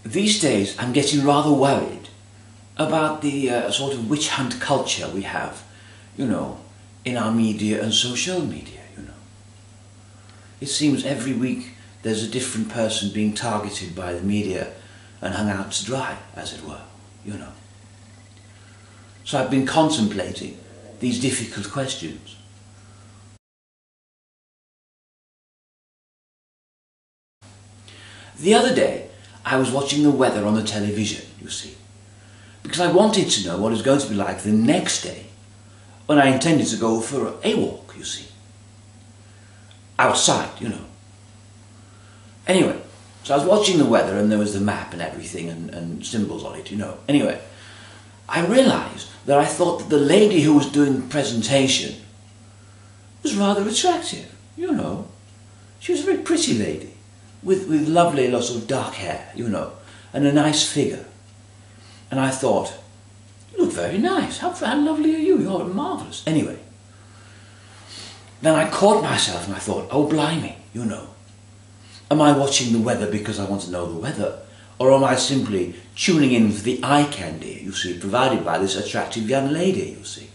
these days I'm getting rather worried about the sort of witch hunt culture we have, you know, in our media and social media, you know. It seems every week there's a different person being targeted by the media and hung out to dry, as it were, you know. So I've been contemplating these difficult questions. The other day, I was watching the weather on the television, you see, because I wanted to know what it was going to be like the next day when I intended to go for a walk, you see. Outside, you know. Anyway, so I was watching the weather and there was the map and everything and symbols on it, you know. Anyway, I realised that I thought that the lady who was doing the presentation was rather attractive, you know. She was a very pretty lady with lovely lots of dark hair, you know, and a nice figure. And I thought, you look very nice. How lovely are you? You're marvellous. Anyway, then I caught myself and I thought, oh blimey, you know. Am I watching the weather because I want to know the weather? Or am I simply tuning in for the eye candy, you see, provided by this attractive young lady, you see?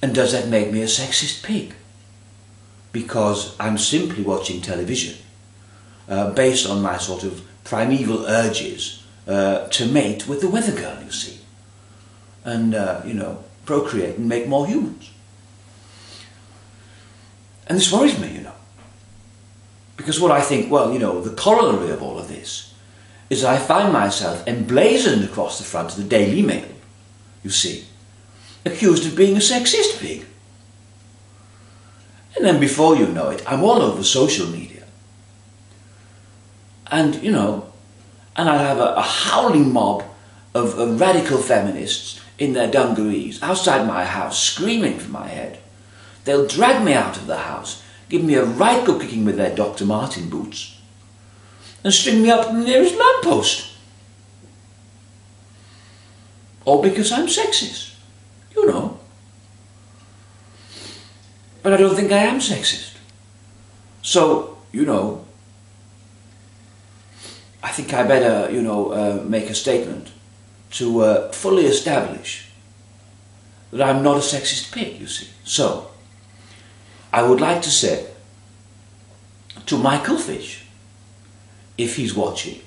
And does that make me a sexist pig? Because I'm simply watching television based on my sort of primeval urges to mate with the weather girl, you see, and, you know, procreate and make more humans. And this worries me, you know, because what I think, well, you know, the corollary of all of this is that I find myself emblazoned across the front of the Daily Mail, you see, accused of being a sexist pig. And then before you know it, I'm all over social media. And, you know, and I have a howling mob of radical feminists in their dungarees outside my house screaming for my head. They'll drag me out of the house, give me a right good kicking with their Dr. Martin boots, and string me up to the nearest lamppost. All because I'm sexist, you know. But I don't think I am sexist. So, you know, I think I better, you know, make a statement to fully establish that I'm not a sexist pig, you see. So, I would like to say to Michael Fish, if he's watching,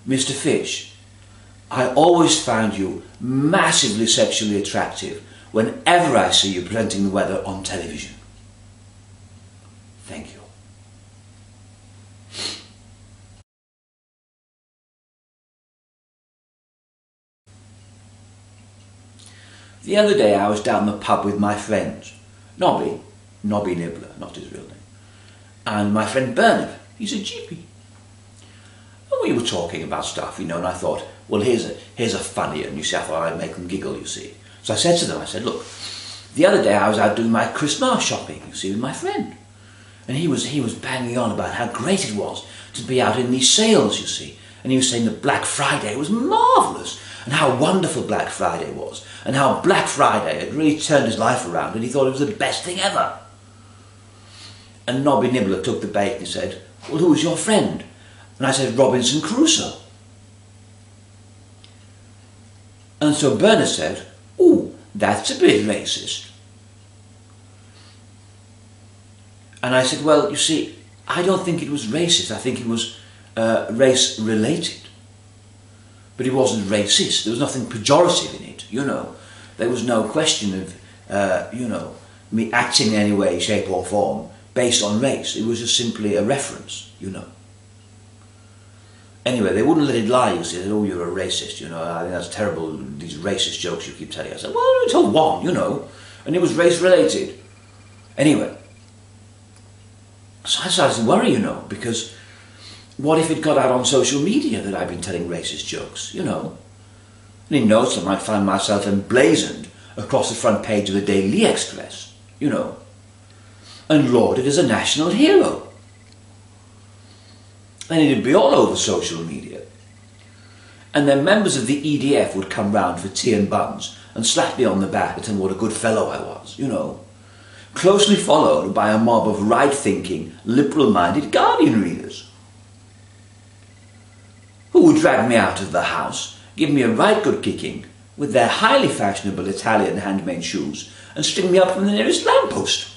Mr. Fish, I always found you massively sexually attractive whenever I see you presenting the weather on television. Thank you. The other day I was down the pub with my friends, Nobby Nibbler, not his real name, and my friend Bernard, he's a GP. And we were talking about stuff, you know, and I thought, well, here's a funny one, you see, I thought I'd make them giggle, you see. So I said to them, I said, look, the other day I was out doing my Christmas shopping, you see, with my friend. And he was banging on about how great it was to be out in these sales, you see. And he was saying that Black Friday was marvellous, and how wonderful Black Friday was, and how Black Friday had really turned his life around, and he thought it was the best thing ever. And Nobby Nibbler took the bait and said, well, who was your friend? And I said, Robinson Crusoe. And so Bernard said, oh, that's a bit racist. And I said, well, you see, I don't think it was racist. I think it was race-related. But it wasn't racist. There was nothing pejorative in it, you know. There was no question of, you know, me acting in any way, shape or form based on race. It was just simply a reference, you know. Anyway, they wouldn't let it lie, you see. Oh, you're a racist, you know. I think that's terrible, these racist jokes you keep telling. I said, well, I told one, you know, and it was race-related. Anyway, so I started to worry, you know, because what if it got out on social media that I've been telling racist jokes, you know? And in no time I might find myself emblazoned across the front page of the Daily Express, you know, and lauded as a national hero. And it'd be all over social media. And then members of the EDF would come round for tea and buns and slap me on the back and tell me what a good fellow I was, you know. Closely followed by a mob of right-thinking, liberal-minded Guardian readers. who would drag me out of the house, give me a right good kicking with their highly fashionable Italian handmade shoes and string me up from the nearest lamppost.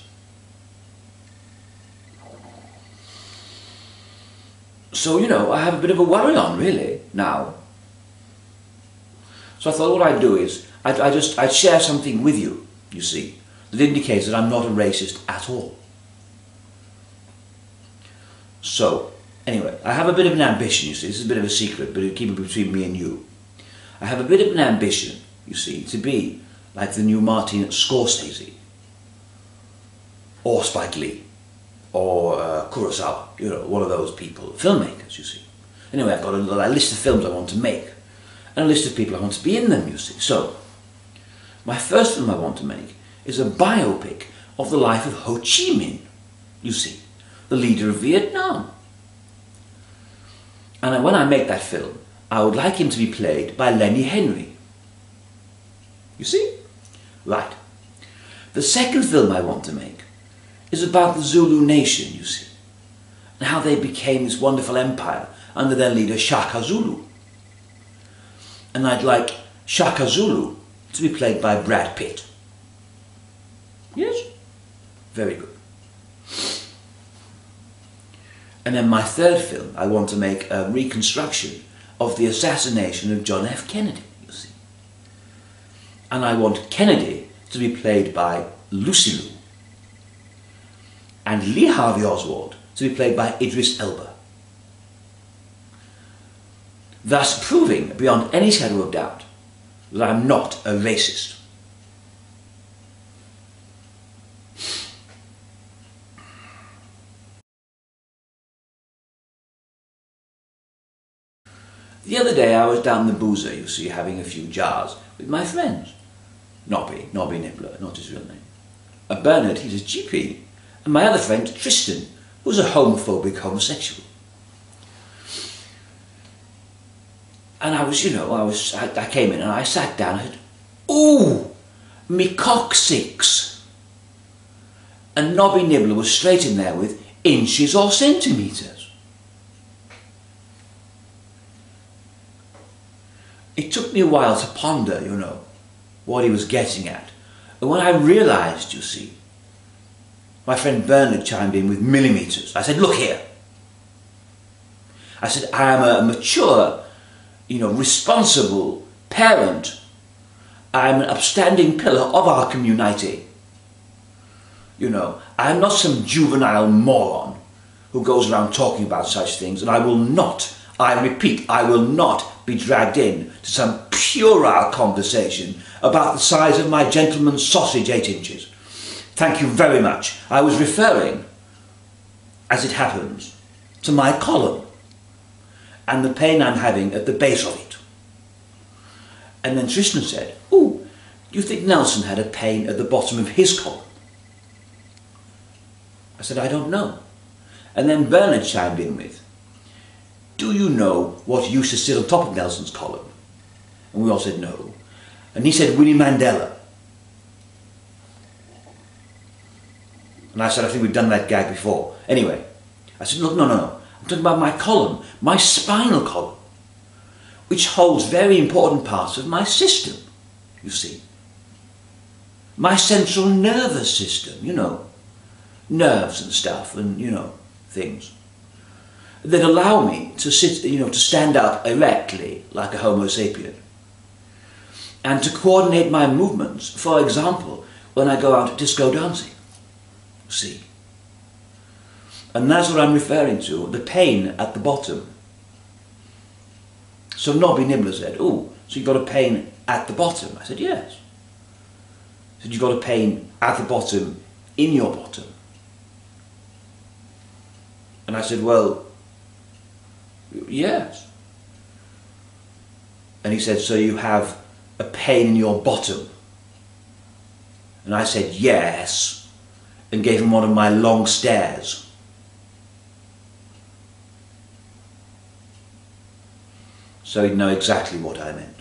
So, you know, I have a bit of a worry on, really, now. So I thought what I'd do is, I'd share something with you, you see, that indicates that I'm not a racist at all. So, anyway, I have a bit of an ambition, you see, this is a bit of a secret, but keep it between me and you. I have a bit of an ambition, you see, to be like the new Martin Scorsese, or Spike Lee, or Kurosawa, you know, one of those people, filmmakers, you see. Anyway, I've got a list of films I want to make, and a list of people I want to be in them, you see. So, my first film I want to make is a biopic of the life of Ho Chi Minh, you see, the leader of Vietnam. And when I make that film, I would like him to be played by Lenny Henry. You see? Right. The second film I want to make is about the Zulu nation, you see, and how they became this wonderful empire under their leader Shaka Zulu. And I'd like Shaka Zulu to be played by Brad Pitt. Yes? Very good. And then my third film, I want to make a reconstruction of the assassination of John F. Kennedy, you see. And I want Kennedy to be played by Lucy Liu, and Lee Harvey Oswald to be played by Idris Elba. Thus proving beyond any shadow of doubt that I'm not a racist. The other day I was down the boozer, you see, having a few jars with my friends. Nobby Nibbler, not his real name. Bernard, he's a GP, and my other friend Tristan, who's a homophobic homosexual. And I was, you know, I came in and I sat down and I said, "Ooh, me coccyx." And Nobby Nibbler was straight in there with inches or centimetres. It took me a while to ponder, you know, what he was getting at. And when I realised, you see, my friend Bernard chimed in with millimetres. I said, "Look here." I said, "I am a mature, you know, responsible parent. I am an upstanding pillar of our community. You know, I am not some juvenile moron who goes around talking about such things, and I will not, I repeat, I will not be dragged in to some puerile conversation about the size of my gentleman's sausage 8 inches. Thank you very much. I was referring, as it happens, to my column and the pain I'm having at the base of it." And then Tristan said, "Ooh, do you think Nelson had a pain at the bottom of his column?" I said, "I don't know." And then Bernard chimed in with, "Do you know what used to sit on top of Nelson's column?" And we all said no. And he said, "Winnie Mandela." And I said, "I think we've done that gag before." Anyway, I said, "Look, no. I'm talking about my column, my spinal column, which holds very important parts of my system, you see. My central nervous system, you know, nerves and stuff and, you know, things that allow me to sit, you know, to stand up erectly like a Homo sapien and to coordinate my movements, for example, when I go out disco dancing, see. And that's what I'm referring to, the pain at the bottom. So Nobby Nibbler said, "Oh, so you've got a pain at the bottom?" I said, "Yes." He said, "You've got a pain at the bottom in your bottom?" And I said, "Well, yes." And he said, "So you have a pain in your bottom?" And I said, "Yes," and gave him one of my long stares. So he'd know exactly what I meant.